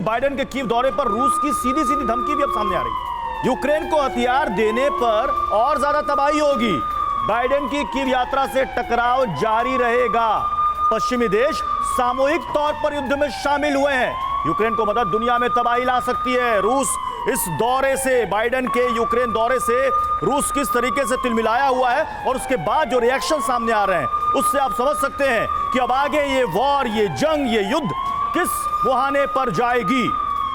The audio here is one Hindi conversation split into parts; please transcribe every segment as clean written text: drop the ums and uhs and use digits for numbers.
बाइडेन के कीव दौरे पर रूस की सीधी सीधी धमकी भी अब सामने आ रही है। यूक्रेन को हथियार देने पर और ज्यादा तबाही होगी। बाइडेन की कीव यात्रा से टकराव जारी रहेगा। पश्चिमी देश सामूहिक तौर पर युद्ध में शामिल हुए हैं। यूक्रेन को मदद दुनिया में तबाही ला सकती है। रूस इस दौरे से, बाइडेन के यूक्रेन दौरे से रूस किस तरीके से तिलमिलाया हुआ है और उसके बाद जो रिएक्शन सामने आ रहे हैं, उससे आप समझ सकते हैं कि अब आगे ये वॉर, ये जंग, ये युद्ध किस मुहाने पर जाएगी।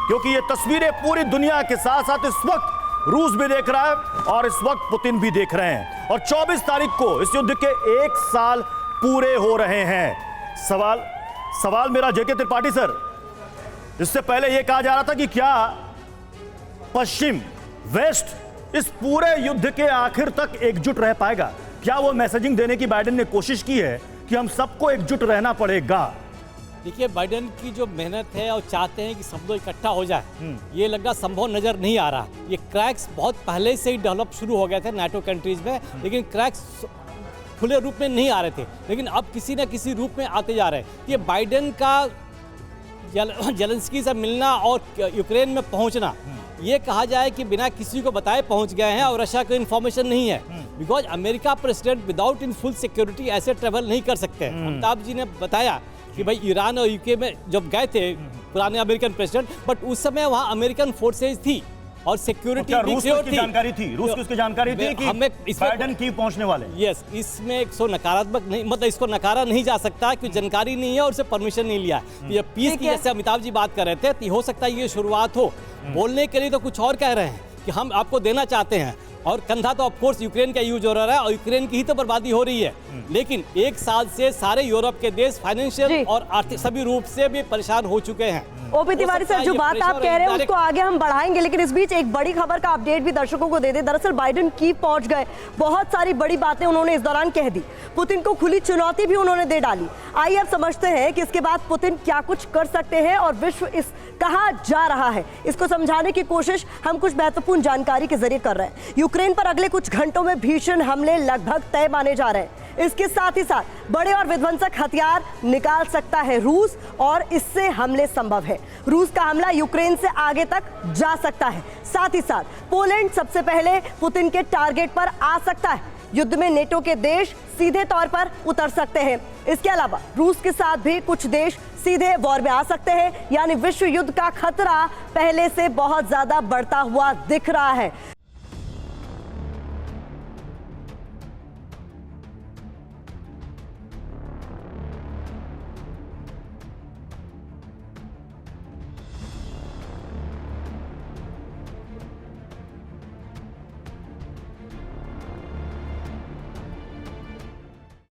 क्योंकि ये तस्वीरें पूरी दुनिया के साथ साथ इस वक्त रूस भी देख रहा है और इस वक्त पुतिन भी देख रहे हैं। और 24 तारीख को इस युद्ध के 1 साल पूरे हो रहे हैं। सवाल मेरा जेके त्रिपाठी सर, इससे पहले यह कहा जा रहा था कि क्या पश्चिम, वेस्ट इस पूरे युद्ध के आखिर तक एकजुट रह पाएगा? क्या वो मैसेजिंग देने की बाइडेन ने कोशिश की है कि हम सबको एकजुट रहना पड़ेगा? देखिए, बाइडेन की जो मेहनत है और चाहते हैं कि सब लोग इकट्ठा हो जाए, ये लग रहा संभव नजर नहीं आ रहा। ये क्रैक्स बहुत पहले से ही डेवलप शुरू हो गए थे नाटो कंट्रीज में, लेकिन क्रैक्स खुले रूप में नहीं आ रहे थे, लेकिन अब किसी न किसी रूप में आते जा रहे हैं। ये बाइडेन का जेलेंस्की से मिलना और यूक्रेन में पहुंचना, ये कहा जाए कि बिना किसी को बताए पहुंच गए हैं और रशिया को इन्फॉर्मेशन नहीं है। Because America president without in full security ऐसे ट्रेवल नहीं कर सकते। अमिताभ जी ने बताया कि भाई ईरान और यूके में जब गए थे पुराने अमेरिकन प्रेसिडेंट, बट उस समय वहाँ अमेरिकन फोर्सेज थी और सिक्योरिटी भी थी। जानकारी थी, रूस की उसकी जानकारी थी कि बाइडेन कीव पहुंचने वाले। यस, इसमें एक सो नकारात्मक नहीं, मतलब इसको नकारा नहीं जा सकता कि जानकारी नहीं है और उसे परमिशन नहीं लिया। ये पीस की, जैसे अमिताभ जी बात कर रहे थे, तो हो सकता है ये शुरुआत हो। बोलने के लिए तो कुछ और कह रहे हैं कि हम आपको देना चाहते हैं, और कंधा तो ऑफ कोर्स यूक्रेन का यूज हो रहा है और यूक्रेन की ही तो बर्बादी हो रही है। लेकिन 1 साल से सारे यूरोप के देश फाइनेंशियल और आर्थिक सभी रूप से भी परेशान हो चुके हैं। ओपी तिवारी सर, जो बात आप कह रहे हैं उसको आगे हम बढ़ाएंगे, लेकिन इस बीच एक बड़ी खबर का अपडेट भी दर्शकों को दे दे। दरअसल बाइडेन कीव पहुंच गए, बहुत सारी बड़ी बातें उन्होंने इस दौरान कह दी, पुतिन को खुली चुनौती भी उन्होंने दे डाली। आइए अब समझते हैं कि इसके बाद पुतिन क्या कुछ कर सकते हैं और विश्व इस कहाँ जा रहा है। इसको समझाने की कोशिश हम कुछ महत्वपूर्ण जानकारी के जरिए कर रहे हैं। यूक्रेन पर अगले कुछ घंटों में भीषण हमले लगभग तय माने जा रहे हैं। इसके साथ ही साथ बड़े और विध्वंसक हथियार निकाल सकता है रूस, और इससे हमले संभव है। रूस का हमला यूक्रेन से आगे तक जा सकता है। साथ ही साथ पोलैंड सबसे पहले पुतिन के टारगेट पर आ सकता है। युद्ध में नेटो के देश सीधे तौर पर उतर सकते हैं। इसके अलावा रूस के साथ भी कुछ देश सीधे वॉर में आ सकते हैं, यानी विश्व युद्ध का खतरा पहले से बहुत ज्यादा बढ़ता हुआ दिख रहा है।